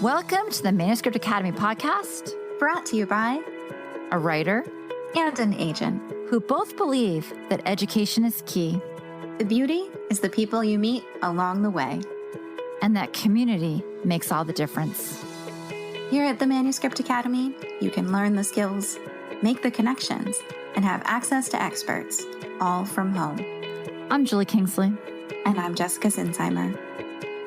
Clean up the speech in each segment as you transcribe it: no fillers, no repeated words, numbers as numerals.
Welcome to the Manuscript Academy podcast, Brought to you by a writer and an agent who both believe that education is key The beauty is the people you meet along the way. and that community makes all the difference. Here at the Manuscript Academy, you can learn the skills, make the connections, and have access to experts, all from home. I'm Julie Kingsley. And I'm Jessica Sinsheimer.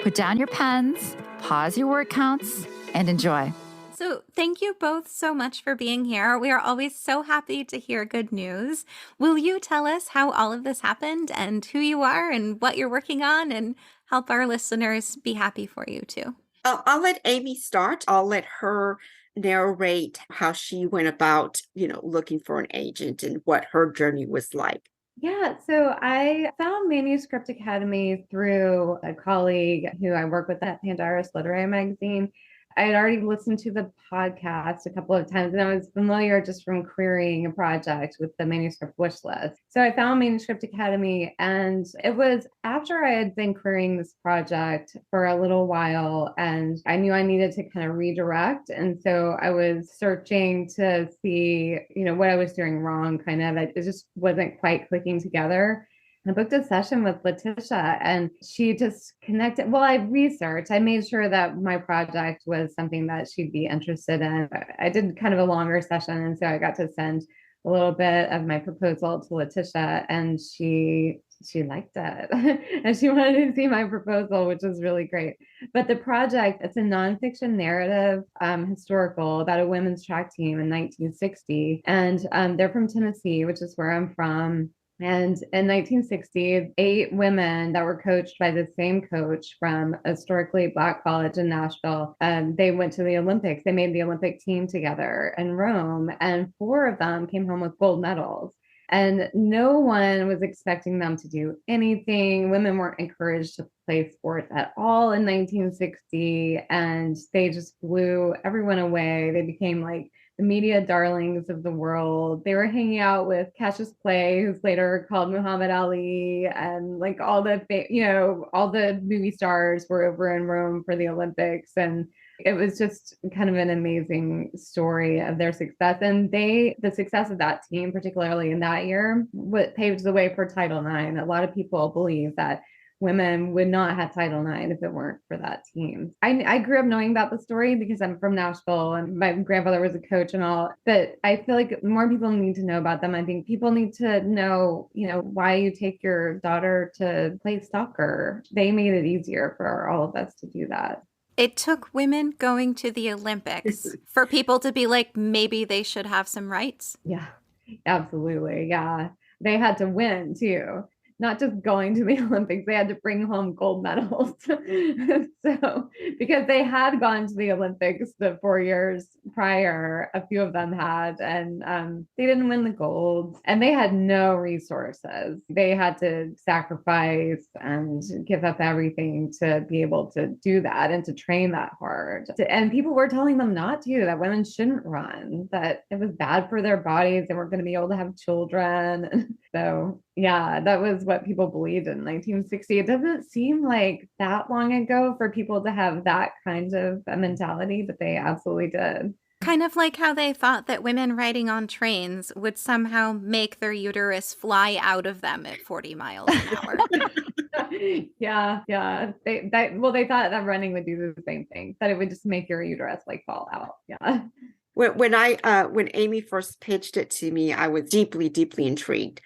Put down your pens, pause your word counts, and enjoy. So thank you both so much for being here. We are always so happy to hear good news. Will you tell us how all of this happened and who you are and what you're working on, and help our listeners be happy for you too? I'll let Aime start. I'll let her narrate how she went about, looking for an agent and what her journey was like. Yeah, so I found Manuscript Academy through a colleague who I work with at Pandarus Literary Magazine. I had already listened to the podcast a couple of times, and I was familiar just from querying a project with the manuscript wish list. So I found Manuscript Academy, and it was after I had been querying this project for a little while, and I knew I needed to kind of redirect. And so I was searching to see, what I was doing wrong, kind of. It just wasn't quite clicking together. I booked a session with Leticia, and she just connected. Well, I made sure that my project was something that she'd be interested in. I did kind of a longer session, and so I got to send a little bit of my proposal to Leticia, and she liked it. And she wanted to see my proposal, which was really great. But the project, it's a nonfiction narrative, historical, about a women's track team in 1960. And they're from Tennessee, which is where I'm from. And in 1960, 8 women that were coached by the same coach from a historically Black college in Nashville, they went to the Olympics. They made the Olympic team together in Rome, and 4 of them came home with gold medals. And no one was expecting them to do anything. Women weren't encouraged to play sports at all in 1960, and they just blew everyone away. They became like the media darlings of the world. They were hanging out with Cassius Clay, who's later called Muhammad Ali, and like all the movie stars were over in Rome for the Olympics. And it was just kind of an amazing story of their success. And the success of that team, particularly in that year, what paved the way for Title IX. A lot of people believe that women would not have Title IX if it weren't for that team. I grew up knowing about the story because I'm from Nashville and my grandfather was a coach and all, but I feel like more people need to know about them. I think people need to know, why you take your daughter to play soccer. They made it easier for all of us to do that. It took women going to the Olympics for people to be like, maybe they should have some rights. Yeah, absolutely. Yeah. They had to win too. Not just going to the Olympics, they had to bring home gold medals. So, because they had gone to the Olympics the 4 years prior, a few of them had, and they didn't win the gold, and they had no resources. They had to sacrifice and give up everything to be able to do that and to train that hard. And people were telling them not to, that women shouldn't run, that it was bad for their bodies, they weren't going to be able to have children. So, yeah, that was what people believed in 1960. It doesn't seem like that long ago for people to have that kind of a mentality, but they absolutely did. Kind of like how they thought that women riding on trains would somehow make their uterus fly out of them at 40 miles an hour. Yeah. They thought that running would do the same thing, that it would just make your uterus like fall out. Yeah. When Aime first pitched it to me, I was deeply, deeply intrigued.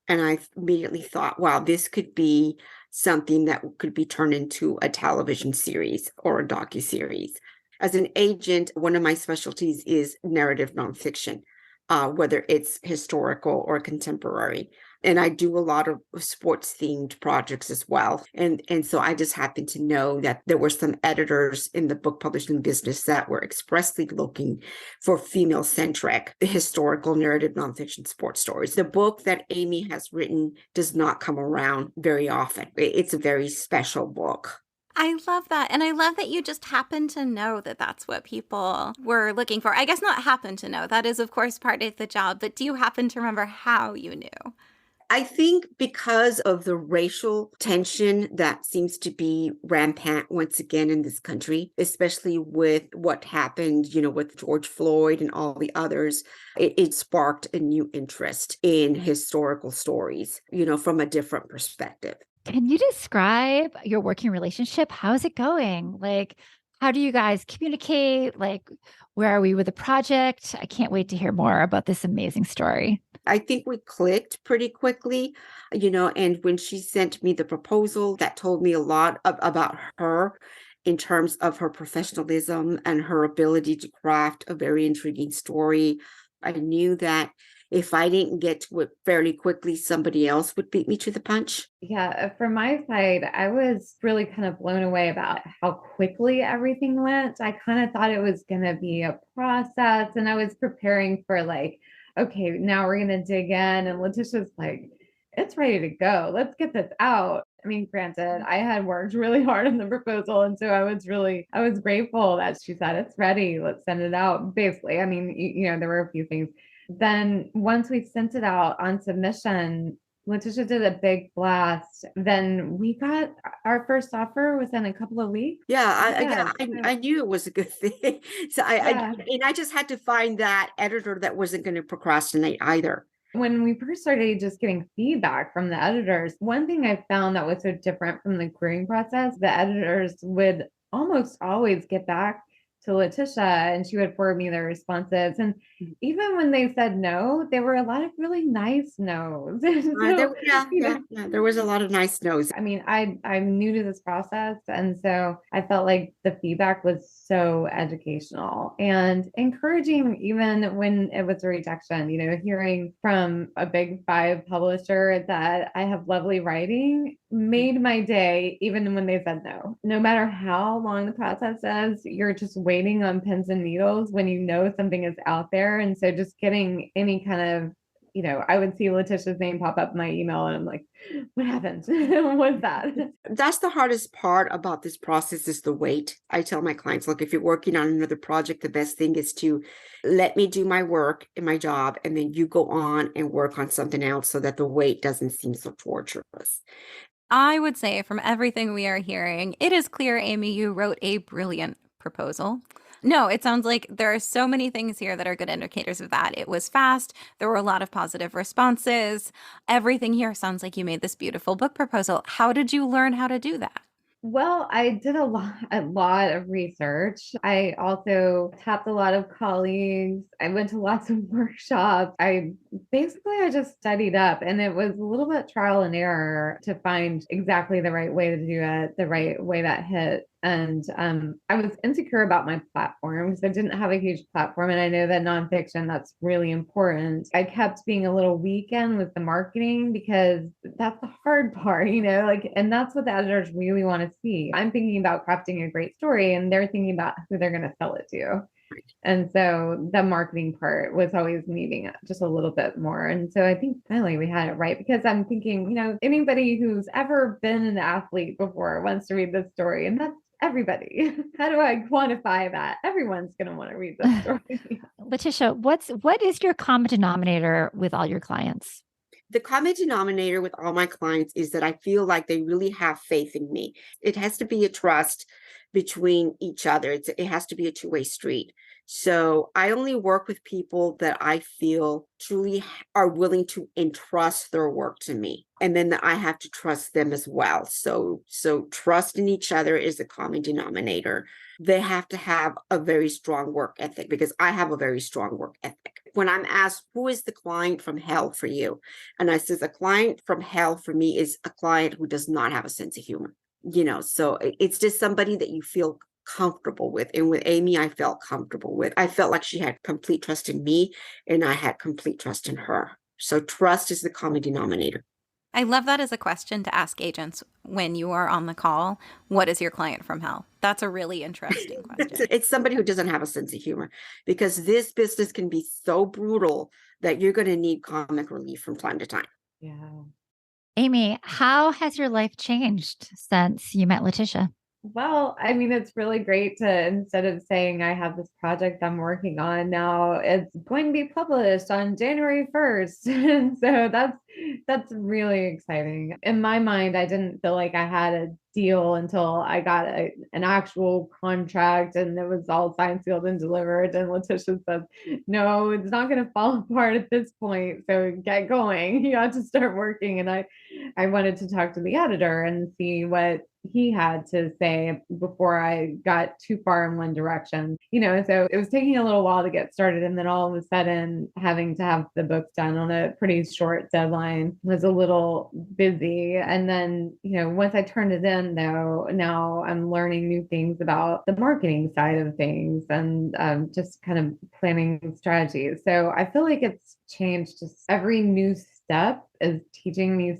And I immediately thought, wow, this could be something that could be turned into a television series or a docuseries. As an agent, one of my specialties is narrative nonfiction, whether it's historical or contemporary. And I do a lot of sports themed projects as well. And so I just happened to know that there were some editors in the book publishing business that were expressly looking for female centric historical narrative nonfiction sports stories. The book that Aime has written does not come around very often. It's a very special book. I love that. And I love that you just happen to know that that's what people were looking for. I guess not happen to know. That is, of course, part of the job. But do you happen to remember how you knew? I think because of the racial tension that seems to be rampant once again in this country, especially with what happened, with George Floyd and all the others, it sparked a new interest in historical stories, from a different perspective. Can you describe your working relationship? How's it going? Like, how do you guys communicate? Like, where are we with the project? I can't wait to hear more about this amazing story. I think we clicked pretty quickly, and when she sent me the proposal, that told me a lot about her in terms of her professionalism and her ability to craft a very intriguing story. I knew that if I didn't get to it fairly quickly, somebody else would beat me to the punch. Yeah, from my side, I was really kind of blown away about how quickly everything went. I kind of thought it was going to be a process, and I was preparing for like, okay, now we're going to dig in. And Letitia's like, it's ready to go. Let's get this out. I mean, granted, I had worked really hard on the proposal. And so I was grateful that she said, it's ready. Let's send it out. Basically, I mean, there were a few things. Then once we sent it out on submission, Leticia did a big blast. Then we got our first offer within a couple of weeks. I knew it was a good thing. So I just had to find that editor that wasn't going to procrastinate either. When we first started just getting feedback from the editors, one thing I found that was so different from the querying process, the editors would almost always get back to Leticia and she would forward me their responses. And even when they said no, there were a lot of really nice no's. There was a lot of nice no's. I mean, I'm new to this process. And so I felt like the feedback was so educational and encouraging, even when it was a rejection, hearing from a big 5 publisher that I have lovely writing made my day, even when they said no. No matter how long the process is, you're just waiting on pins and needles when something is out there. And so just getting any kind of, I would see Leticia's name pop up in my email and I'm like, what happened? What's that? That's the hardest part about this process is the wait. I tell my clients, look, if you're working on another project, the best thing is to let me do my work in my job and then you go on and work on something else so that the wait doesn't seem so torturous. I would say from everything we are hearing, it is clear, Aime, you wrote a brilliant proposal. No, it sounds like there are so many things here that are good indicators of that. It was fast. There were a lot of positive responses. Everything here sounds like you made this beautiful book proposal. How did you learn how to do that? Well, I did a lot of research. I also tapped a lot of colleagues. I went to lots of workshops. I just studied up and it was a little bit trial and error to find exactly the right way to do it, the right way that hit. And I was insecure about my platform because I didn't have a huge platform. And I know that nonfiction, that's really important. I kept being a little weekend with the marketing because that's the hard part, and that's what the editors really want to see. I'm thinking about crafting a great story and they're thinking about who they're going to sell it to. And so the marketing part was always needing just a little bit more. And so I think finally we had it right because I'm thinking, anybody who's ever been an athlete before wants to read this story. And that's everybody. How do I quantify that? Everyone's going to want to read this story. Leticia, what is your common denominator with all your clients? The common denominator with all my clients is that I feel like they really have faith in me. It has to be a trust between each other. It has to be a two-way street. So I only work with people that I feel truly are willing to entrust their work to me. And then I have to trust them as well. So trust in each other is a common denominator. They have to have a very strong work ethic because I have a very strong work ethic. When I'm asked, who is the client from hell for you? And I says, a client from hell for me is a client who does not have a sense of humor. So it's just somebody that you feel comfortable with. And with Aime, I felt comfortable with. I felt like she had complete trust in me and I had complete trust in her. So trust is the common denominator. I love that as a question to ask agents when you are on the call. What is your client from hell? That's a really interesting question. It's somebody who doesn't have a sense of humor because this business can be so brutal that you're going to need comic relief from time to time. Yeah. Aime, how has your life changed since you met Leticia? Well, I mean, it's really great to, instead of saying I have this project I'm working on now, it's going to be published on January 1st. And so that's really exciting. In my mind, I didn't feel like I had a deal until I got an actual contract and it was all signed, sealed, and delivered. And Leticia said, no, it's not going to fall apart at this point. So get going. You have to start working. And I wanted to talk to the editor and see what he had to say before I got too far in one direction. So it was taking a little while to get started. And then all of a sudden, having to have the book done on a pretty short deadline was a little busy. And then, once I turned it in, though, now I'm learning new things about the marketing side of things and just kind of planning strategies. So I feel like it's changed. Just every new step is teaching me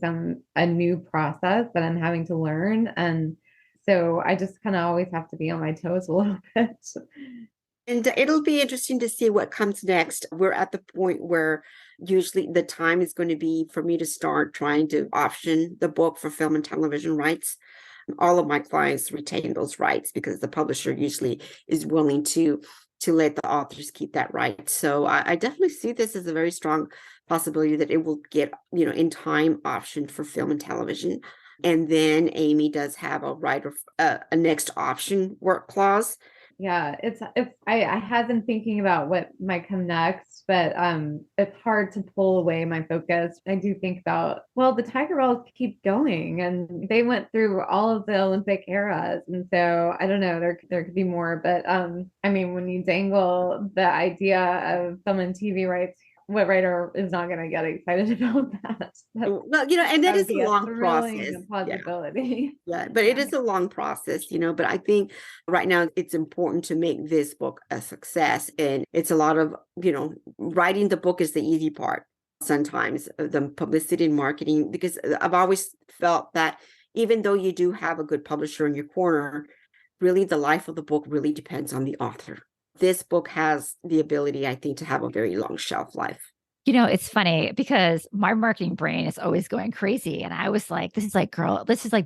a new process that I'm having to learn. And so I just kind of always have to be on my toes a little bit. And it'll be interesting to see what comes next. We're at the point where usually the time is going to be for me to start trying to option the book for film and television rights. All of my clients retain those rights because the publisher usually is willing to let the authors keep that right. So I definitely see this as a very strong possibility that it will get, in time optioned for film and television. And then Aime does have a right of a next option work clause. Yeah, I had been thinking about what might come next, but it's hard to pull away my focus. I do think about, well, the Tiger Girls keep going and they went through all of the Olympic eras. And so I don't know, there could be more, but I mean, when you dangle the idea of film and TV rights, what writer is not going to get excited about that? Well, and that That would is a be a long process. thrilling possibility. Yeah, but it is a long process, but I think right now it's important to make this book a success. And it's a lot of, writing the book is the easy part sometimes, the publicity and marketing, because I've always felt that even though you do have a good publisher in your corner, really the life of the book really depends on the author. This book has the ability, I think, to have a very long shelf life. It's funny because my marketing brain is always going crazy. And I was like, this is like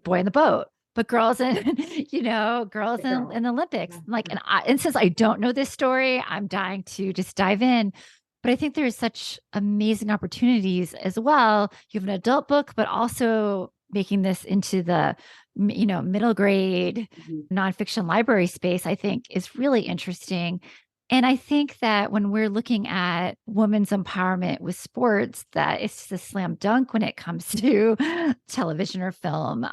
Boy in the Boat, but girls in, girls in the Olympics. Like, and since I don't know this story, I'm dying to just dive in. But I think there's such amazing opportunities as well. You have an adult book, but also making this into the, middle grade nonfiction library space, I think is really interesting. And I think that when we're looking at women's empowerment with sports, that it's just a slam dunk when it comes to television or film.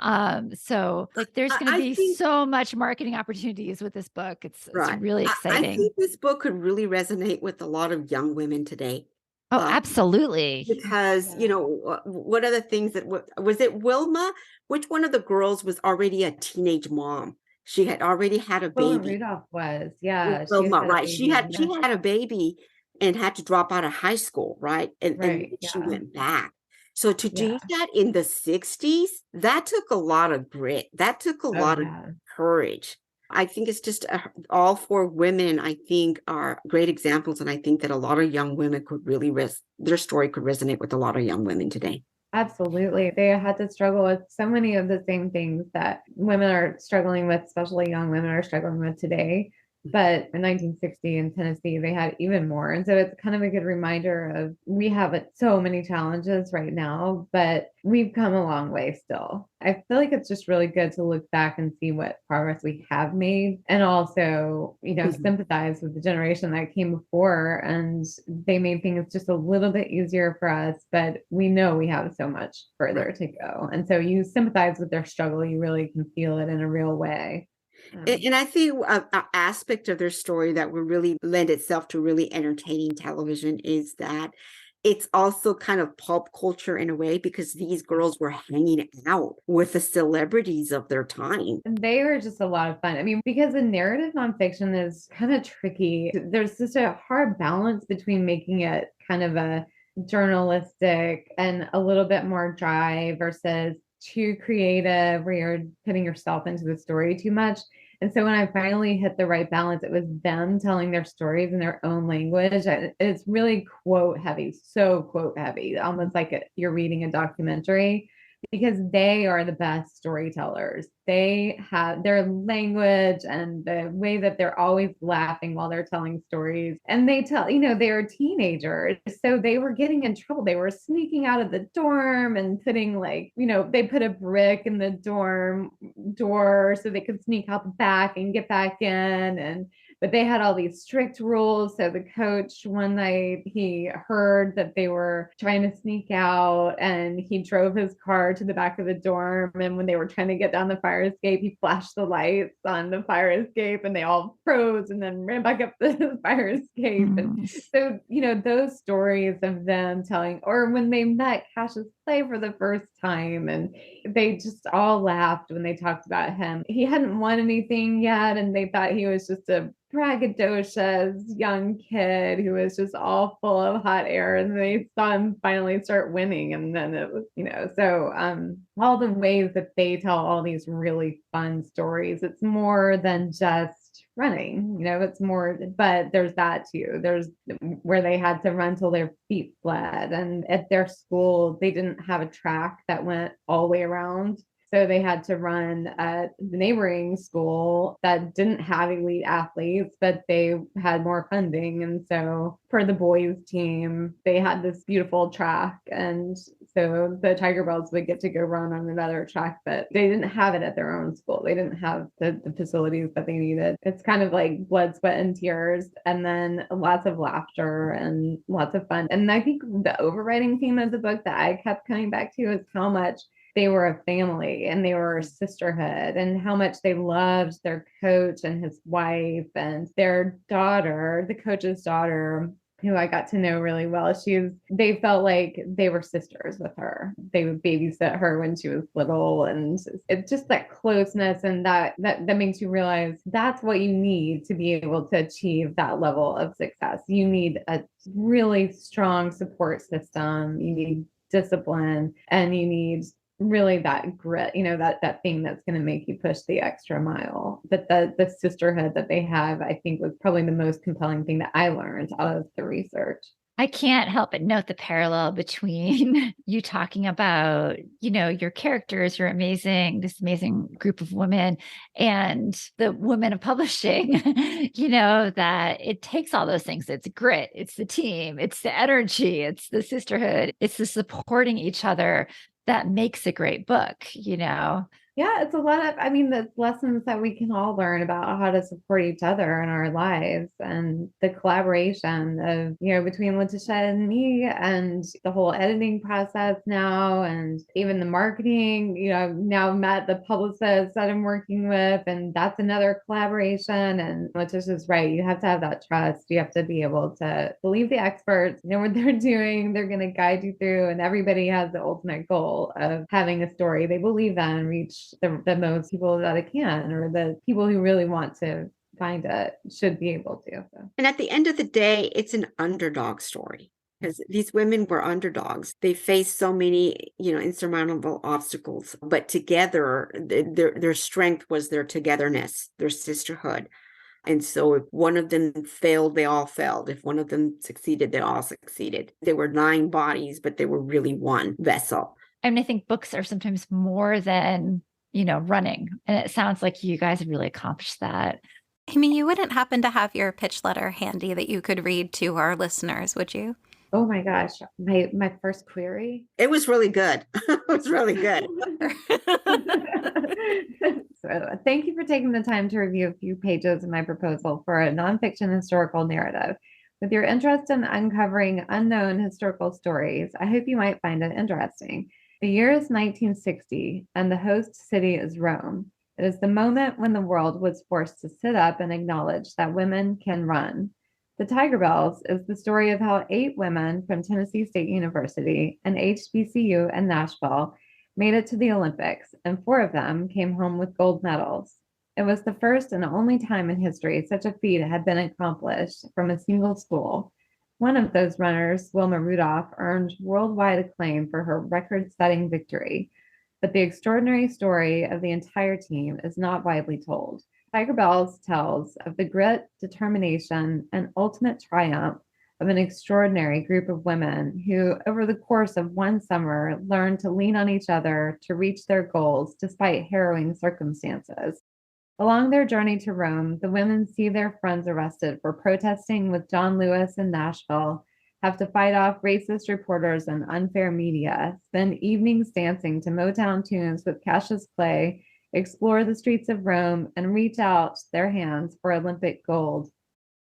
So there's going to be so much marketing opportunities with this book. It's really exciting. I think this book could really resonate with a lot of young women today. Oh, absolutely. Because, one of the things that was it Wilma? Which one of the girls was already a teenage mom? She had already had a baby. Rudolph was, yeah. Wilma, right. She had a baby and had to drop out of high school, right? And she went back. So to do that in the 60s, that took a lot of grit. That took a lot of courage. I think it's just all four women, I think, are great examples. And I think that a lot of young women could really their story could resonate with a lot of young women today. Absolutely. They had to struggle with so many of the same things that women are struggling with, especially young women are struggling with today. But in 1960 in Tennessee, they had even more. And so it's kind of a good reminder of we have so many challenges right now, but we've come a long way still. I feel like it's just really good to look back and see what progress we have made and also, sympathize with the generation that came before. And they made things just a little bit easier for us, but we know we have so much further to go. And so you sympathize with their struggle. You really can feel it in a real way. And I think an aspect of their story that will really lend itself to really entertaining television is that it's also kind of pulp culture in a way, because these girls were hanging out with the celebrities of their time. And they were just a lot of fun. I mean, because the narrative nonfiction is kind of tricky. There's just a hard balance between making it kind of a journalistic and a little bit more dry versus too creative where you're putting yourself into the story too much. And so when I finally hit the right balance, it was them telling their stories in their own language. It's really quote heavy, so quote heavy, almost like you're reading a documentary, because they are the best storytellers. they have their language and the way that they're always laughing while they're telling stories. And they tell, they're teenagers. So they were getting in trouble. They were sneaking out of the dorm and putting they put a brick in the dorm door so they could sneak out the back and get back in. But they had all these strict rules. So the coach, one night, he heard that they were trying to sneak out and he drove his car to the back of the dorm. And when they were trying to get down the fire escape, he flashed the lights on the fire escape and they all froze and then ran back up the fire escape. And so, those stories of them telling, or when they met Cassius Clay for the first time and they just all laughed when they talked about him. He hadn't won anything yet and they thought he was just a braggadocious young kid who was just all full of hot air, and they saw him finally start winning, and then it was all the ways that they tell all these really fun stories. It's more than just running, it's more, but there's that too. There's where they had to run till their feet bled, and at their school they didn't have a track that went all the way around. So they had to run at the neighboring school that didn't have elite athletes, but they had more funding. And so for the boys team, they had this beautiful track. And so the Tiger Bells would get to go run on another track, but they didn't have it at their own school. They didn't have the facilities that they needed. It's kind of like blood, sweat, and tears, and then lots of laughter and lots of fun. And I think the overriding theme of the book that I kept coming back to is how much they were a family and they were a sisterhood, and how much they loved their coach and his wife and their daughter, the coach's daughter, who I got to know really well. They felt like they were sisters with her. They would babysit her when she was little. And it's just that closeness, and that makes you realize that's what you need to be able to achieve that level of success. You need a really strong support system. You need discipline, and you need really that grit, that thing that's going to make you push the extra mile. But the sisterhood that they have, I think, was probably the most compelling thing that I learned out of the research. I can't help but note the parallel between you talking about, your characters, this amazing group of women, and the women of publishing, that it takes all those things. It's grit, it's the team, it's the energy, it's the sisterhood, it's the supporting each other that makes a great book. Yeah, it's a lot of, the lessons that we can all learn about how to support each other in our lives, and the collaboration of, between Leticia and me, and the whole editing process now, and even the marketing. I've now met the publicist that I'm working with, and that's another collaboration. And Leticia's right. You have to have that trust. You have to be able to believe the experts, know what they're doing. They're going to guide you through, and everybody has the ultimate goal of having a story they believe in reach the most people that it can, or the people who really want to find it should be able to. So. And at the end of the day, it's an underdog story, because these women were underdogs. They faced so many, insurmountable obstacles, but together, their strength was their togetherness, their sisterhood. And so if one of them failed, they all failed. If one of them succeeded, they all succeeded. They were 9 bodies, but they were really one vessel. I think books are sometimes more than, running. And it sounds like you guys have really accomplished that. Aime, you wouldn't happen to have your pitch letter handy that you could read to our listeners, would you? Oh my gosh, my first query. It was really good. It was really good. So thank you for taking the time to review a few pages of my proposal for a nonfiction historical narrative. With your interest in uncovering unknown historical stories, I hope you might find it interesting. The year is 1960, and the host city is Rome. It is the moment when the world was forced to sit up and acknowledge that women can run. The Tiger Bells is the story of how 8 women from Tennessee State University and HBCU and Nashville made it to the Olympics, and 4 of them came home with gold medals. It was the first and only time in history such a feat had been accomplished from a single school. One of those runners, Wilma Rudolph, earned worldwide acclaim for her record-setting victory. But the extraordinary story of the entire team is not widely told. Tiger Bells tells of the grit, determination, and ultimate triumph of an extraordinary group of women who, over the course of one summer, learned to lean on each other to reach their goals despite harrowing circumstances. Along their journey to Rome, the women see their friends arrested for protesting with John Lewis in Nashville, have to fight off racist reporters and unfair media, spend evenings dancing to Motown tunes with Cassius Clay, explore the streets of Rome, and reach out their hands for Olympic gold.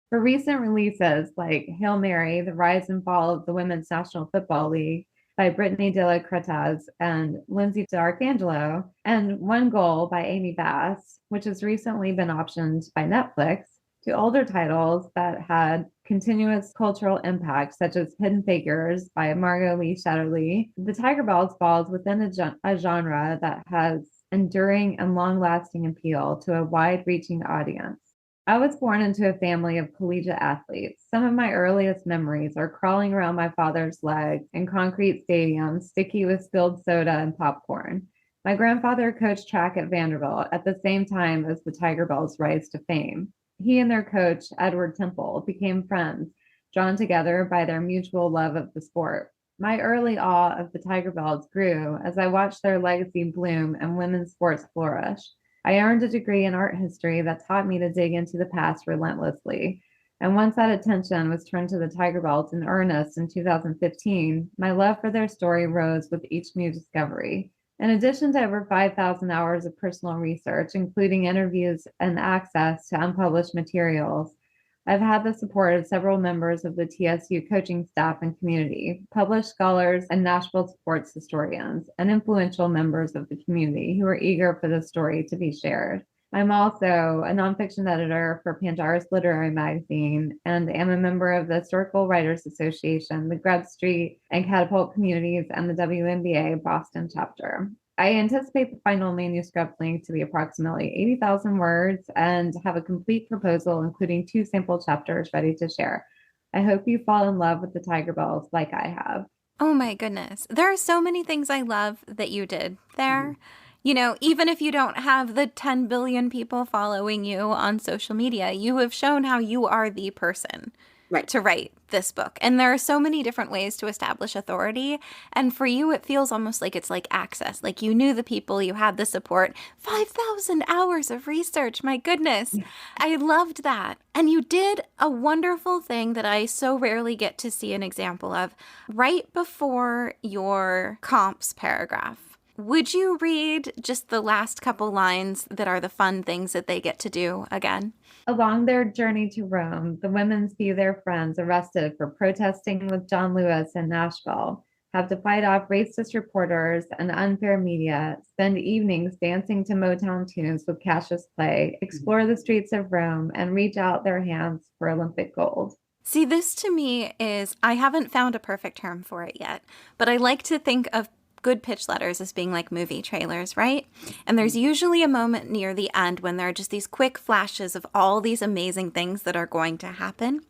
For recent releases like Hail Mary, The Rise and Fall of the Women's National Football League by Brittany De La Cretaz and Lindsay D'Arcangelo, and One Goal by Amy Bass, which has recently been optioned by Netflix, to older titles that had continuous cultural impact, such as Hidden Figures by Margot Lee Shetterly, The Tiger Balls falls within a genre that has enduring and long-lasting appeal to a wide-reaching audience. I was born into a family of collegiate athletes. Some of my earliest memories are crawling around my father's legs in concrete stadiums, sticky with spilled soda and popcorn. My grandfather coached track at Vanderbilt at the same time as the Tiger Bells rise to fame. He and their coach, Edward Temple, became friends, drawn together by their mutual love of the sport. My early awe of the Tiger Bells grew as I watched their legacy bloom and women's sports flourish. I earned a degree in art history that taught me to dig into the past relentlessly. And once that attention was turned to the Tiger Belts in earnest in 2015, my love for their story rose with each new discovery. In addition to over 5,000 hours of personal research, including interviews and access to unpublished materials, I've had the support of several members of the TSU coaching staff and community, published scholars and Nashville sports historians, and influential members of the community who are eager for the story to be shared. I'm also a nonfiction editor for Pandarus Literary Magazine and am a member of the Historical Writers Association, the Grub Street and Catapult Communities, and the WNBA Boston chapter. I anticipate the final manuscript length to be approximately 80,000 words and have a complete proposal, including 2 sample chapters ready to share. I hope you fall in love with the Tiger Bells like I have. Oh my goodness. There are so many things I love that you did there. You know, even if you don't have the 10 billion people following you on social media, you have shown how you are the person to write this book. And there are so many different ways to establish authority. And for you, it feels almost like it's like access. Like you knew the people, you had the support. 5,000 hours of research. My goodness. I loved that. And you did a wonderful thing that I so rarely get to see an example of. Right before your comps paragraph, would you read just the last couple lines that are the fun things that they get to do again? Along their journey to Rome, the women see their friends arrested for protesting with John Lewis in Nashville, have to fight off racist reporters and unfair media, spend evenings dancing to Motown tunes with Cassius Clay, explore the streets of Rome, and reach out their hands for Olympic gold. See, this to me is, I haven't found a perfect term for it yet, but I like to think of good pitch letters as being like movie trailers, right? And there's usually a moment near the end when there are just these quick flashes of all these amazing things that are going to happen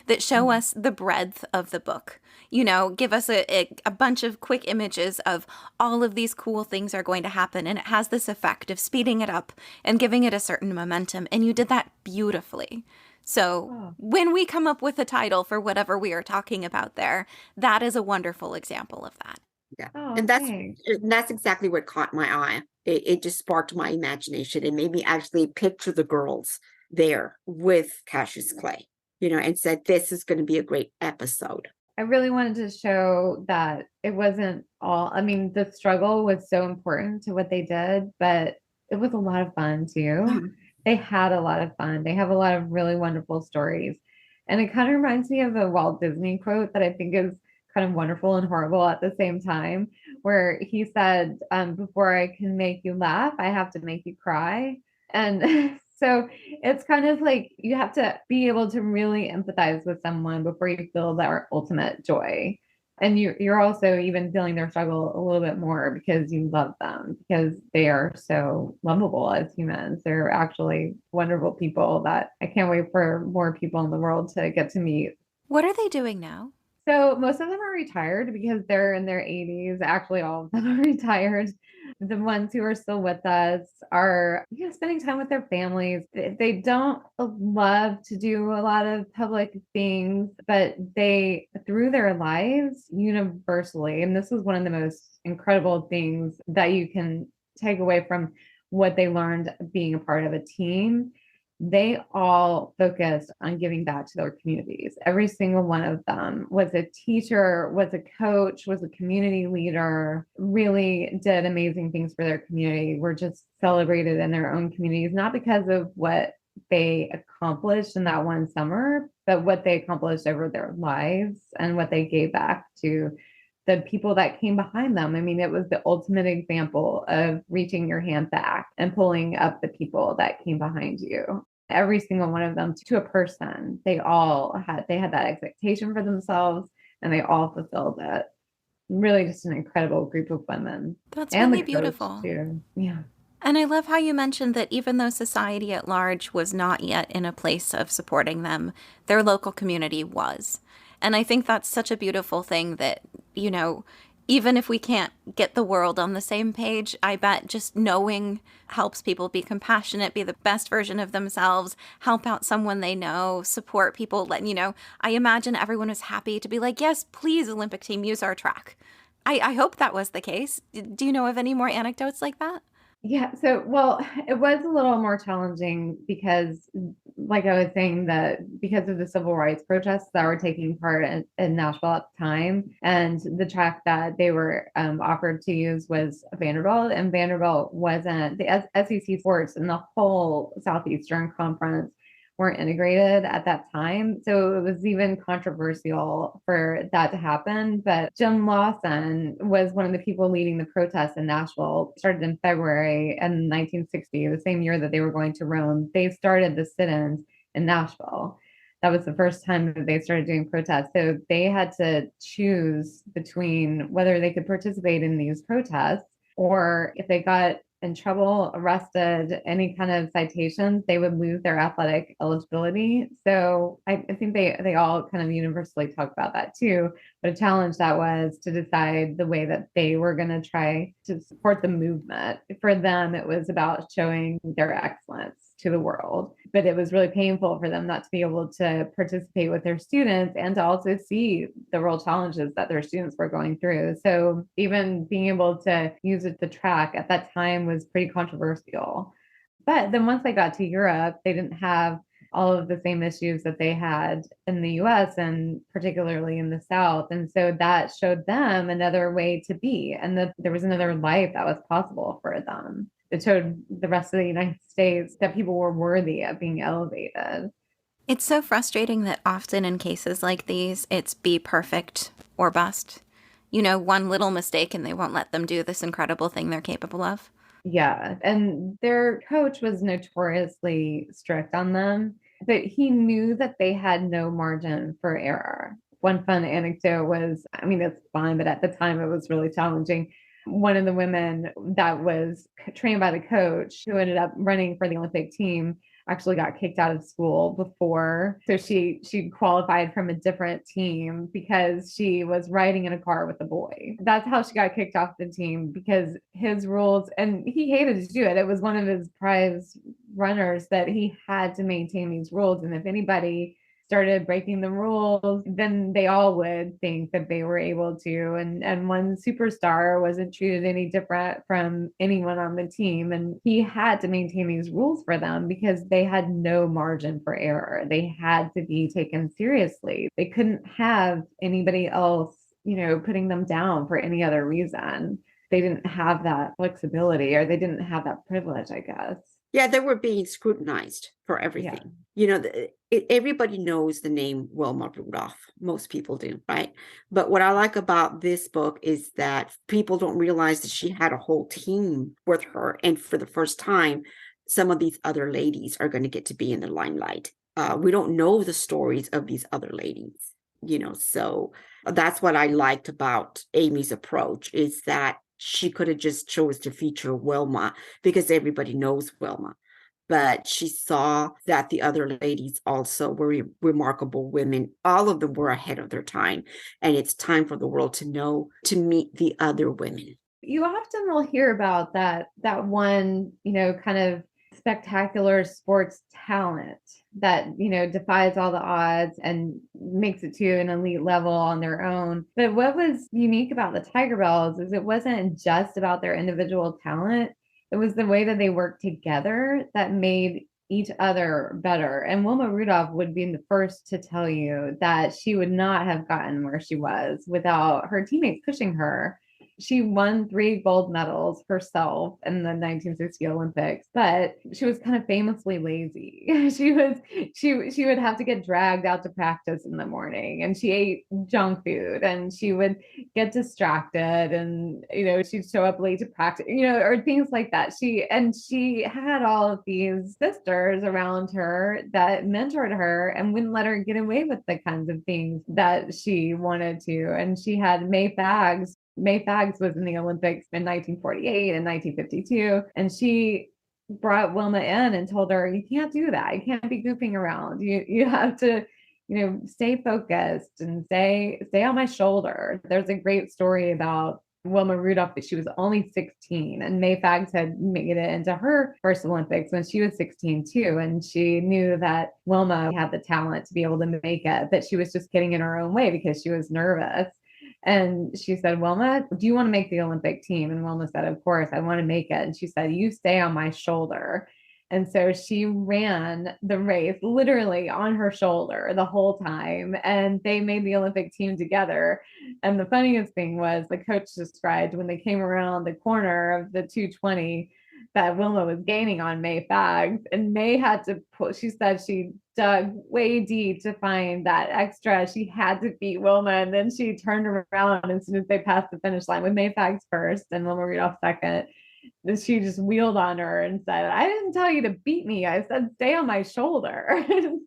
that show us the breadth of the book. You know, give us a bunch of quick images of all of these cool things are going to happen. And it has this effect of speeding it up and giving it a certain momentum. And you did that beautifully. So when we come up with a title for whatever we are talking about there, that is a wonderful example of that. Yeah. Oh, And thanks. that's exactly what caught my eye. It just sparked my imagination. It made me actually picture the girls there with Cassius Clay, and said, this is going to be a great episode. I really wanted to show that it wasn't all, I mean, the struggle was so important to what they did, but it was a lot of fun too. They had a lot of fun. They have a lot of really wonderful stories. And it kind of reminds me of a Walt Disney quote that I think is kind of wonderful and horrible at the same time, where he said, before I can make you laugh, I have to make you cry. And so it's kind of like you have to be able to really empathize with someone before you feel their ultimate joy. And you're also even feeling their struggle a little bit more because you love them, because they are so lovable as humans. They're actually wonderful people that I can't wait for more people in the world to get to meet. What are they doing now? So most of them are retired because they're in their 80s. Actually, all of them are retired. The ones who are still with us are, spending time with their families. They don't love to do a lot of public things, but they, through their lives, universally, and this is one of the most incredible things that you can take away from what they learned being a part of a team, they all focused on giving back to their communities. Every single one of them was a teacher, was a coach, was a community leader, really did amazing things for their community, were just celebrated in their own communities, not because of what they accomplished in that one summer, but what they accomplished over their lives and what they gave back to the people that came behind them. I mean, it was the ultimate example of reaching your hand back and pulling up the people that came behind you. Every single one of them, to a person, they had that expectation for themselves and they all fulfilled it. Really just an incredible group of women. That's And really the coach beautiful. too. Yeah. And I love how you mentioned that even though society at large was not yet in a place of supporting them, their local community was. And I think that's such a beautiful thing that, even if we can't get the world on the same page, I bet just knowing helps people be compassionate, be the best version of themselves, help out someone they know, support people. I imagine everyone was happy to be like, yes, please, Olympic team, use our track. I hope that was the case. Do you know of any more anecdotes like that? Yeah. So, well, it was a little more challenging because, like I was saying, that because of the civil rights protests that were taking part in Nashville at the time, and the track that they were offered to use was Vanderbilt, and Vanderbilt wasn't the SEC sports and the whole Southeastern Conference weren't integrated at that time. So it was even controversial for that to happen. But Jim Lawson was one of the people leading the protests in Nashville. It started in February in 1960, the same year that they were going to Rome. They started the sit-ins in Nashville. That was the first time that they started doing protests. So they had to choose between whether they could participate in these protests or if they got in trouble, arrested, any kind of citations, they would lose their athletic eligibility. So I think they all kind of universally talk about that too. But a challenge that was to decide the way that they were going to try to support the movement. For them, it was about showing their excellence to the world. But it was really painful for them not to be able to participate with their students and to also see the real challenges that their students were going through. So even being able to use the track at that time was pretty controversial. But then once they got to Europe, they didn't have all of the same issues that they had in the US and particularly in the South. And so that showed them another way to be and that there was another life that was possible for them. It showed the rest of the United States that people were worthy of being elevated. It's so frustrating that often in cases like these, it's be perfect or bust. One little mistake and they won't let them do this incredible thing they're capable of. Yeah. And their coach was notoriously strict on them, but he knew that they had no margin for error. One fun anecdote was, I mean, it's fun, but at the time it was really challenging. One of the women that was trained by the coach who ended up running for the Olympic team actually got kicked out of school before. So she qualified from a different team because she was riding in a car with a boy. That's how she got kicked off the team because his rules, and he hated to do it. It was one of his prize runners that he had to maintain these rules. And if anybody started breaking the rules, then they all would think that they were able to. And one superstar wasn't treated any different from anyone on the team. And he had to maintain these rules for them because they had no margin for error. They had to be taken seriously. They couldn't have anybody else, putting them down for any other reason. They didn't have that flexibility or they didn't have that privilege, I guess. Yeah, they were being scrutinized for everything. Yeah. Everybody knows the name Wilma Rudolph. Most people do, right? But what I like about this book is that people don't realize that she had a whole team with her. And for the first time, some of these other ladies are going to get to be in the limelight. We don't know the stories of these other ladies, so that's what I liked about Aime's approach is that she could have just chose to feature Wilma because everybody knows Wilma. but she saw that the other ladies also were remarkable women. All of them were ahead of their time. And it's time for the world to know, to meet the other women. You often will hear about that one, kind of spectacular sports talent that, defies all the odds and makes it to an elite level on their own. But what was unique about the Tiger Bells is it wasn't just about their individual talent. It was the way that they worked together that made each other better. And Wilma Rudolph would be the first to tell you that she would not have gotten where she was without her teammates pushing her. She won 3 gold medals herself in the 1960 Olympics, but she was kind of famously lazy. She would have to get dragged out to practice in the morning, and she ate junk food, and she would get distracted, and she'd show up late to practice, or things like that. She had all of these sisters around her that mentored her and wouldn't let her get away with the kinds of things that she wanted to. And she had May Fags. May Fags was in the Olympics in 1948 and 1952, and she brought Wilma in and told her, "You can't do that. You can't be goofing around. You have to, stay focused and stay on my shoulder." There's a great story about Wilma Rudolph, but she was only 16, and May Fags had made it into her first Olympics when she was 16 too, and she knew that Wilma had the talent to be able to make it, but she was just getting in her own way because she was nervous. And she said, "Wilma, do you want to make the Olympic team?" And Wilma said, "Of course, I want to make it." And she said, "You stay on my shoulder." And so she ran the race literally on her shoulder the whole time. And they made the Olympic team together. And the funniest thing was the coach described when they came around the corner of the 220 that Wilma was gaining on May Fags. And May had to put, she said she dug way deep to find that extra. She had to beat Wilma. And then she turned around as soon as they passed the finish line with May Fags first and Wilma Rudolph second. Then she just wheeled on her and said, "I didn't tell you to beat me. I said, stay on my shoulder."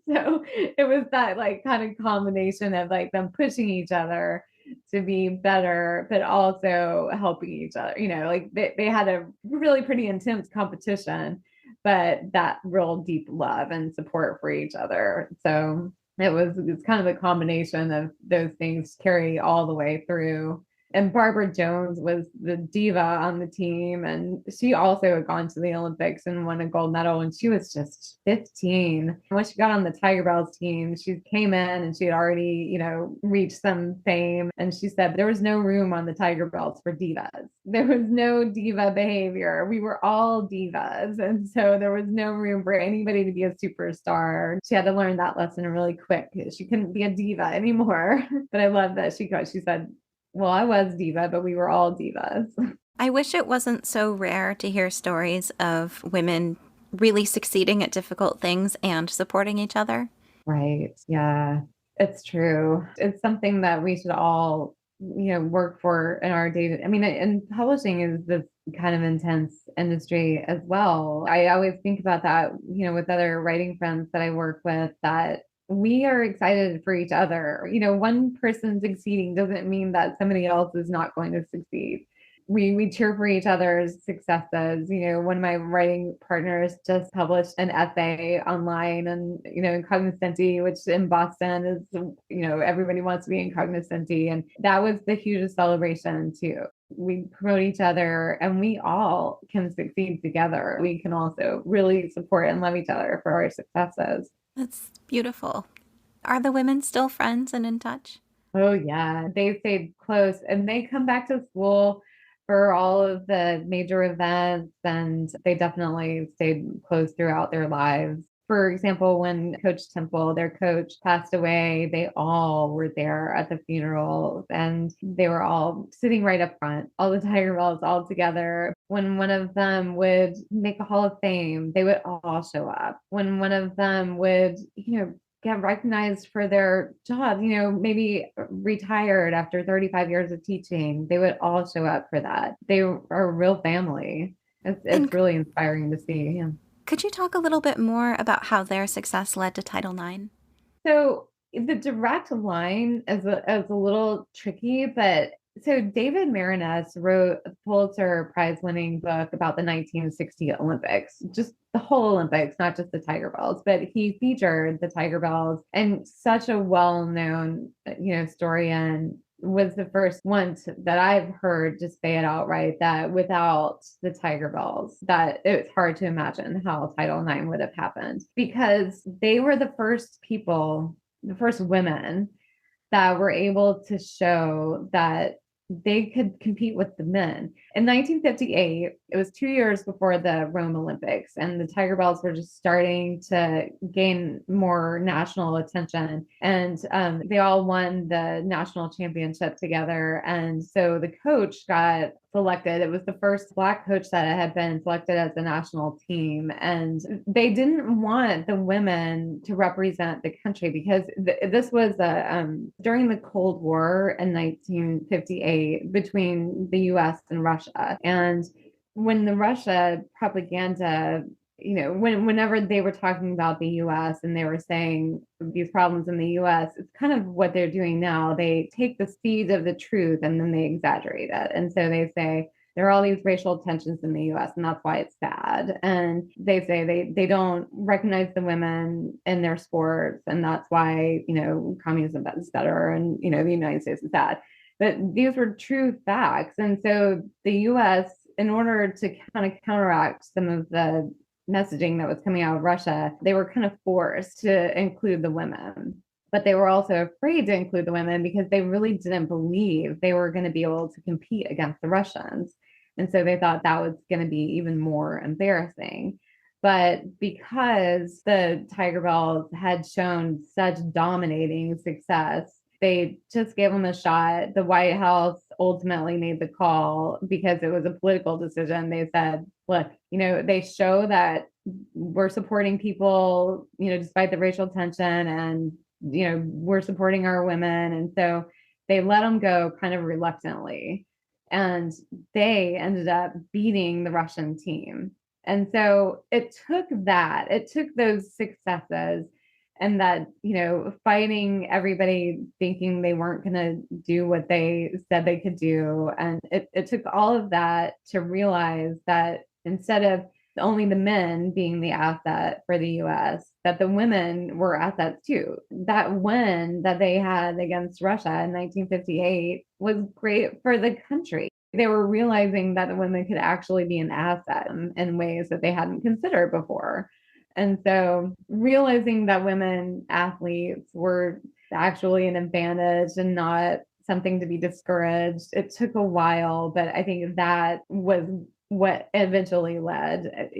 So it was that like kind of combination of like them pushing each other to be better, but also helping each other. Like they had a really pretty intense competition, but that real deep love and support for each other. So it's kind of a combination of those things carry all the way through. And Barbara Jones was the diva on the team. And she also had gone to the Olympics and won a gold medal when she was just 15. When she got on the Tiger Bells team, she came in and she had already, reached some fame. And she said there was no room on the Tiger Bells for divas. There was no diva behavior. We were all divas. And so there was no room for anybody to be a superstar. She had to learn that lesson really quick. She couldn't be a diva anymore. But I love that she said, "Well, I was diva, but we were all divas." I wish it wasn't so rare to hear stories of women really succeeding at difficult things and supporting each other. Right. Yeah, it's true. It's something that we should all, work for in our day. I mean, and publishing is this kind of intense industry as well. I always think about that, with other writing friends that I work with, that we are excited for each other. One person succeeding doesn't mean that somebody else is not going to succeed. We cheer for each other's successes. One of my writing partners just published an essay online and, in Cognoscenti, which in Boston is, everybody wants to be in Cognoscenti. And that was the hugest celebration too. We promote each other and we all can succeed together. We can also really support and love each other for our successes. That's beautiful. Are the women still friends and in touch? Oh, yeah. They stayed close and they come back to school for all of the major events, and they definitely stayed close throughout their lives. For example, when Coach Temple, their coach, passed away, they all were there at the funeral and they were all sitting right up front, all the Tiger Bells all together. When one of them would make a Hall of Fame, they would all show up. When one of them would, get recognized for their job, maybe retired after 35 years of teaching, they would all show up for that. They are a real family. It's really inspiring to see. Yeah. Could you talk a little bit more about how their success led to Title IX? So the direct line is a little tricky, but So David Marinus wrote a Pulitzer Prize winning book about the 1960 Olympics, just the whole Olympics, not just the Tiger Bells, but he featured the Tiger Bells, and such a well-known, historian, was the first one that I've heard just say it outright that without the Tiger Bells, that it's hard to imagine how Title IX would have happened, because they were the first people, the first women that were able to show that they could compete with the men. In 1958, it was 2 years before the Rome Olympics, and the Tiger Bells were just starting to gain more national attention. And they all won the national championship together. And so the coach got selected. It was the first Black coach that had been selected as the national team. And they didn't want the women to represent the country because this was during the Cold War in 1958 between the US and Russia. And when the Russia propaganda, whenever they were talking about the US and they were saying these problems in the US, it's kind of what they're doing now. They take the seeds of the truth and then they exaggerate it. And so they say there are all these racial tensions in the US and that's why it's bad. And they say they don't recognize the women in their sports and that's why, communism is better and, the United States is bad. But these were true facts. And so the US, in order to kind of counteract some of the messaging that was coming out of Russia, they were kind of forced to include the women. But they were also afraid to include the women because they really didn't believe they were going to be able to compete against the Russians. And so they thought that was going to be even more embarrassing. But because the Tiger Bells had shown such dominating success, they just gave them a shot. The White House ultimately made the call because it was a political decision. They said, look, they show that we're supporting people, despite the racial tension and, we're supporting our women. And so they let them go kind of reluctantly. And they ended up beating the Russian team. And so it took those successes and that, fighting everybody thinking they weren't going to do what they said they could do. And it took all of that to realize that instead of only the men being the asset for the US, that the women were assets too. That win that they had against Russia in 1958 was great for the country. They were realizing that the women could actually be an asset in ways that they hadn't considered before. And so realizing that women athletes were actually an advantage and not something to be discouraged, it took a while, but I think that was what eventually led,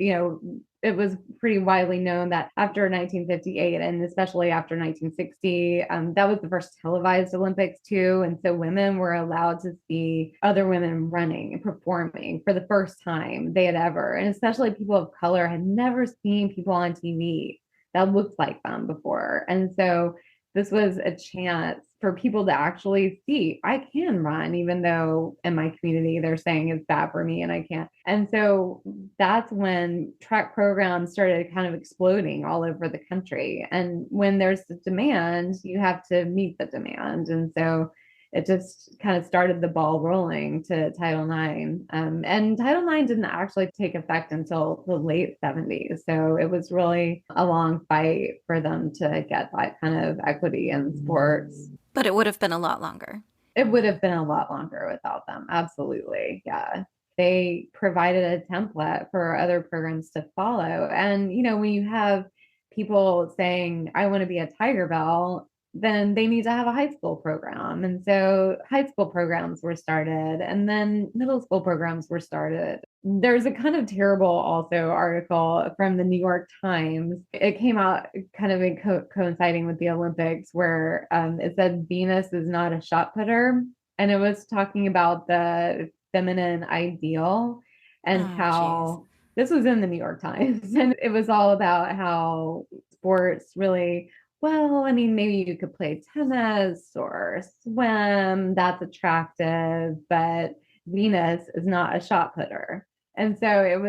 it was pretty widely known that after 1958 and especially after 1960, that was the first televised Olympics too. And so women were allowed to see other women running and performing for the first time they had ever, and especially people of color had never seen people on TV that looked like them before. And so this was a chance for people to actually see I can run, even though in my community they're saying it's bad for me and I can't. And so that's when track programs started kind of exploding all over the country. And when there's the demand, you have to meet the demand. And so it just kind of started the ball rolling to Title IX. And Title IX didn't actually take effect until the late 70s. So it was really a long fight for them to get that kind of equity in sports. But it would have been a lot longer. It would have been a lot longer without them. Absolutely. Yeah. They provided a template for other programs to follow. And, when you have people saying, I want to be a Tiger Bell, then they need to have a high school program. And so high school programs were started and then middle school programs were started. There's a kind of terrible also article from the New York Times. It came out kind of in coinciding with the Olympics where it said Venus is not a shot putter. And it was talking about the feminine ideal and how this was in the New York Times. And it was all about how sports really, well, I mean, maybe you could play tennis or swim. That's attractive, but Venus is not a shot putter. And so it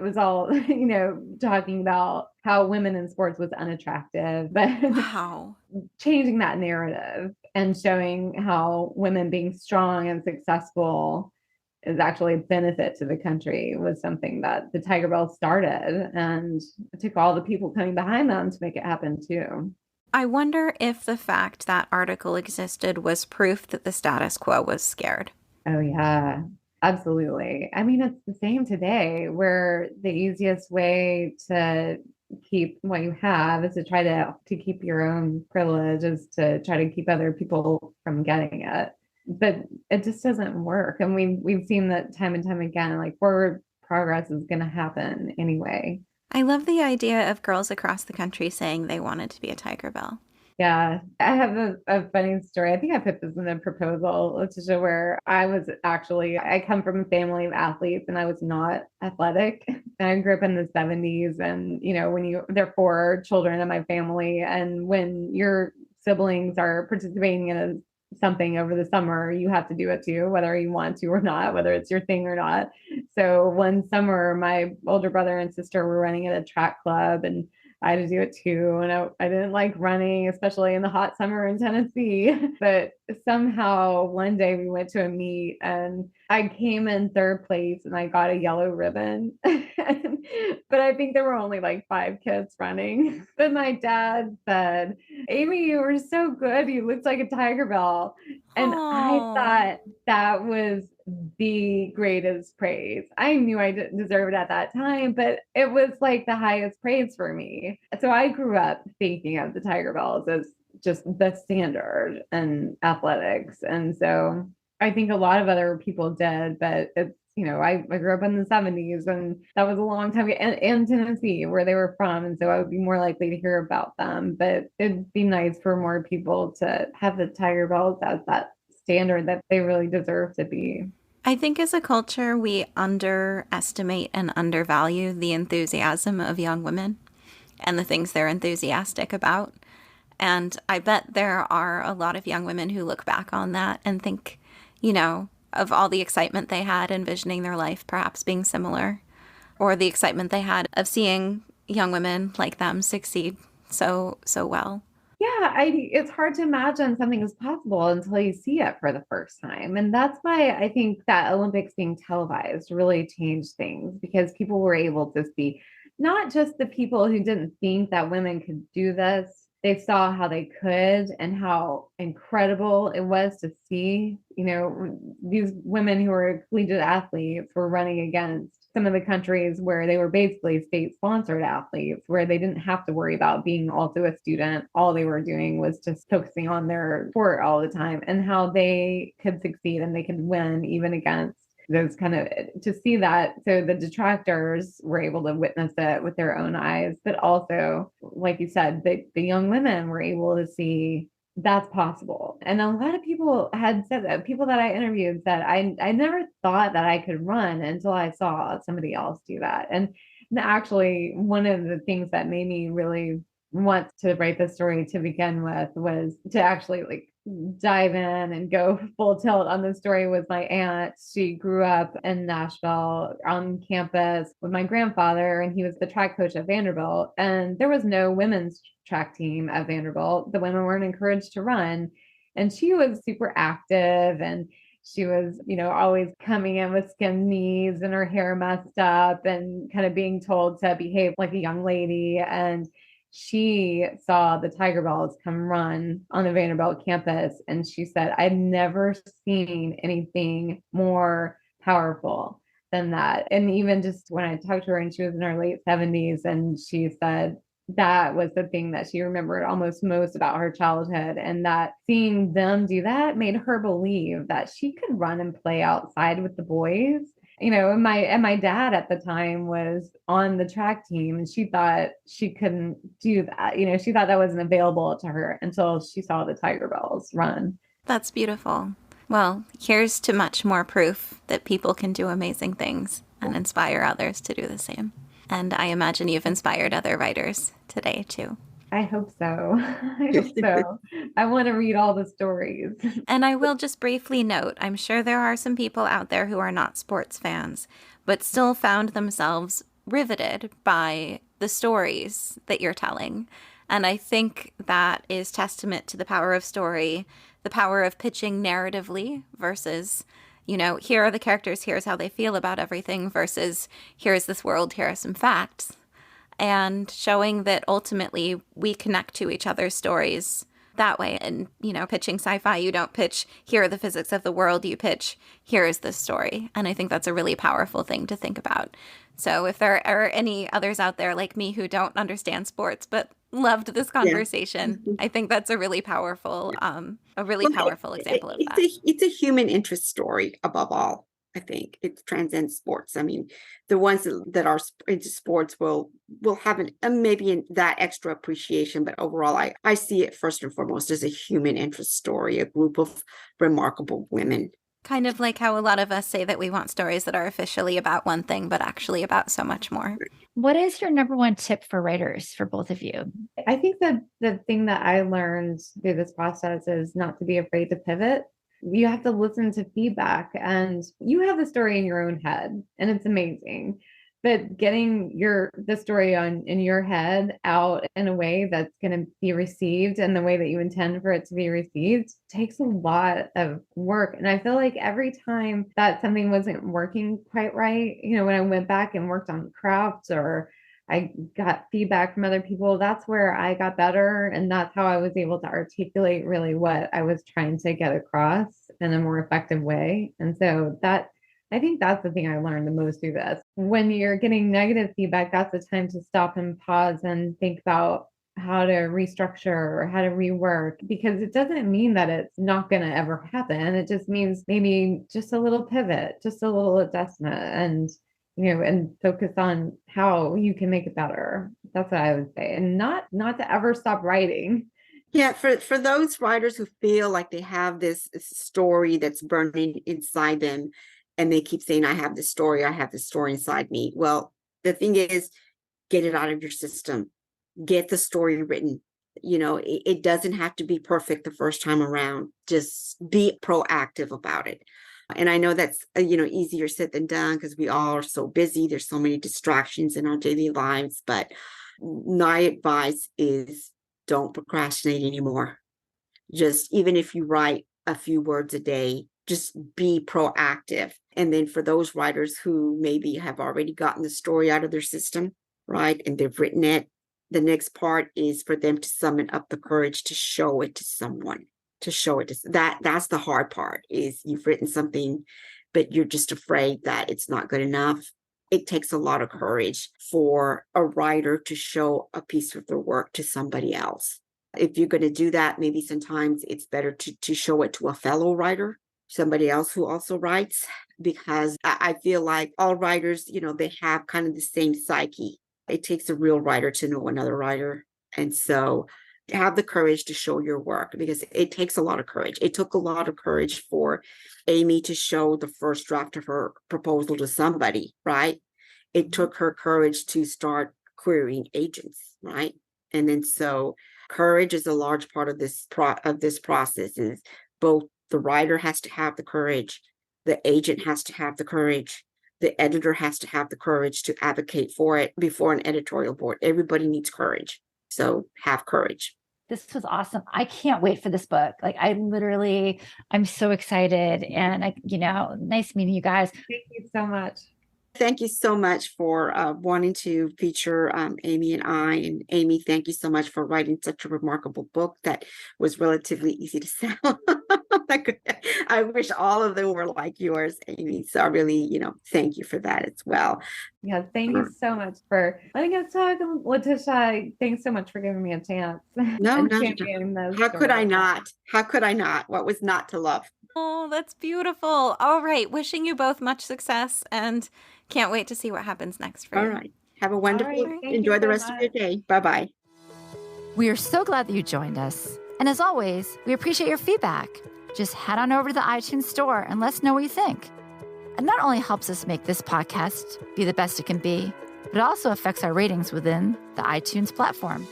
was all, talking about how women in sports was unattractive, but Wow. changing that narrative and showing how women being strong and successful is actually a benefit to the country was something that the Tiger Bells started, and it took all the people coming behind them to make it happen too. I wonder if the fact that article existed was proof that the status quo was scared. Oh yeah, absolutely. I mean, it's the same today where the easiest way to keep what you have is to try to keep your own privilege, is to try to keep other people from getting it. But it just doesn't work. And we've seen that time and time again, like forward progress is going to happen anyway. I love the idea of girls across the country saying they wanted to be a Tiger Bell. Yeah, I have a funny story. I think I put this in the proposal, Leticia, where I come from a family of athletes and I was not athletic. And I grew up in the 70s. And, there are four children in my family. And when your siblings are participating in something over the summer, you have to do it too, whether you want to or not, whether it's your thing or not. So one summer, my older brother and sister were running at a track club, and I had to do it too. And I didn't like running, especially in the hot summer in Tennessee. But somehow one day we went to a meet and I came in third place and I got a yellow ribbon. But I think there were only like 5 kids running. But my dad said, Aime, you were so good. You looked like a Tiger Bell. And I Oh. thought that was the greatest praise. I knew I didn't deserve it at that time, but it was like the highest praise for me. So I grew up thinking of the Tiger Bells as just the standard in athletics. And so I think a lot of other people did, but it's, I grew up in the 70s and that was a long time ago, and Tennessee, where they were from. And so I would be more likely to hear about them. But it'd be nice for more people to have the Tiger Bells as that standard that they really deserve to be. I think as a culture, we underestimate and undervalue the enthusiasm of young women and the things they're enthusiastic about. And I bet there are a lot of young women who look back on that and think, of all the excitement they had envisioning their life perhaps being similar, or the excitement they had of seeing young women like them succeed so well. Yeah, it's hard to imagine something is possible until you see it for the first time. And that's why I think that Olympics being televised really changed things, because people were able to see not just the people who didn't think that women could do this. They saw how they could and how incredible it was to see, these women who were collegiate athletes were running against some of the countries where they were basically state sponsored athletes, where they didn't have to worry about being also a student. All they were doing was just focusing on their sport all the time, and how they could succeed and they could win even against those kind of, to see that. So the detractors were able to witness it with their own eyes, but also, like you said, the young women were able to see that's possible. And a lot of people had said that, people that I interviewed said, I never thought that I could run until I saw somebody else do that. And actually, one of the things that made me really want to write this story to begin with was to actually dive in and go full tilt on the story. Was my aunt. She grew up in Nashville on campus with my grandfather, and he was the track coach at Vanderbilt. And there was no women's track team at Vanderbilt. The women weren't encouraged to run. And she was super active, and she was, always coming in with skinned knees and her hair messed up and kind of being told to behave like a young lady. And she saw the Tiger Bells come run on the Vanderbilt campus. And she said, I've never seen anything more powerful than that. And even just when I talked to her, and she was in her late 70s, and she said that was the thing that she remembered almost most about her childhood. And that seeing them do that made her believe that she could run and play outside with the boys. And my dad at the time was on the track team, and she thought she couldn't do that. She thought that wasn't available to her until she saw the Tiger Bells run. That's beautiful. Well, here's to much more proof that people can do amazing things and inspire others to do the same. And I imagine you've inspired other writers today too. I hope so. I hope so. I want to read all the stories. And I will just briefly note, I'm sure there are some people out there who are not sports fans, but still found themselves riveted by the stories that you're telling. And I think that is testament to the power of story, the power of pitching narratively versus, here are the characters, here's how they feel about everything, versus here's this world, here are some facts. And showing that ultimately we connect to each other's stories that way. And, pitching sci-fi, you don't pitch, here are the physics of the world, you pitch, here is this story. And I think that's a really powerful thing to think about. So if there are any others out there like me who don't understand sports but loved this conversation, Yeah. I think that's a really powerful, example of that. It's a human interest story above all. I think it transcends sports. I mean, the ones that are into sports will have maybe that extra appreciation, but overall, I see it first and foremost as a human interest story, a group of remarkable women. Kind of like how a lot of us say that we want stories that are officially about one thing, but actually about so much more. What is your number one tip for writers, for both of you? I think that the thing that I learned through this process is not to be afraid to pivot. You have to listen to feedback, and you have the story in your own head, and it's amazing. But getting the story in your head out in a way that's going to be received and the way that you intend for it to be received takes a lot of work. And I feel like every time that something wasn't working quite right, when I went back and worked on crafts or I got feedback from other people, that's where I got better. And that's how I was able to articulate really what I was trying to get across in a more effective way. And so I think that's the thing I learned the most through this. When you're getting negative feedback, that's the time to stop and pause and think about how to restructure or how to rework, because it doesn't mean that it's not going to ever happen. It just means maybe just a little pivot, just a little adjustment, and and focus on how you can make it better. That's what I would say. And not to ever stop writing. Yeah, for those writers who feel like they have this story that's burning inside them, and they keep saying, I have this story inside me. Well, the thing is, get it out of your system. Get the story written. It doesn't have to be perfect the first time around. Just be proactive about it. And I know that's, easier said than done because we all are so busy. There's so many distractions in our daily lives. But my advice is don't procrastinate anymore. Just even if you write a few words a day, just be proactive. And then for those writers who maybe have already gotten the story out of their system, right, and they've written it, the next part is for them to summon up the courage to show it to someone. That's the hard part, is you've written something, but you're just afraid that it's not good enough. It takes a lot of courage for a writer to show a piece of their work to somebody else. If you're going to do that, maybe sometimes it's better to show it to a fellow writer, somebody else who also writes, because I feel like all writers, they have kind of the same psyche. It takes a real writer to know another writer. And so have the courage to show your work, because it takes a lot of courage. It took a lot of courage for Aime to show the first draft of her proposal to somebody, right? It took her courage to start querying agents, right? And then so courage is a large part of this process. Is both the writer has to have the courage, the agent has to have the courage, the editor has to have the courage to advocate for it before an editorial board. Everybody needs courage. So have courage. This was awesome. I can't wait for this book. Like I'm so excited, and nice meeting you guys. Thank you so much. Thank you so much for wanting to feature Aime and I. And Aime, thank you so much for writing such a remarkable book that was relatively easy to sell. I wish all of them were like yours, Aime. So I really, thank you for that as well. Yeah, thank you so much for letting us talk, Leticia. Thanks so much for giving me a chance. No, how could I not? How could I not? What was not to love? Oh, that's beautiful. All right. Wishing you both much success, and can't wait to see what happens next for you. All right. Have a wonderful, enjoy the rest of your day. Bye-bye. We are so glad that you joined us. And as always, we appreciate your feedback. Just head on over to the iTunes store and let us know what you think. It not only helps us make this podcast be the best it can be, but it also affects our ratings within the iTunes platform.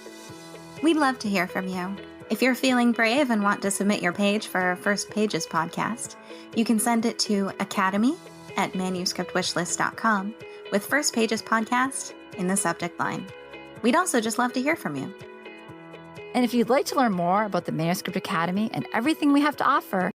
We'd love to hear from you. If you're feeling brave and want to submit your page for our First Pages podcast, you can send it to academy@manuscriptwishlist.com with First Pages podcast in the subject line. We'd also just love to hear from you. And if you'd like to learn more about the Manuscript Academy and everything we have to offer,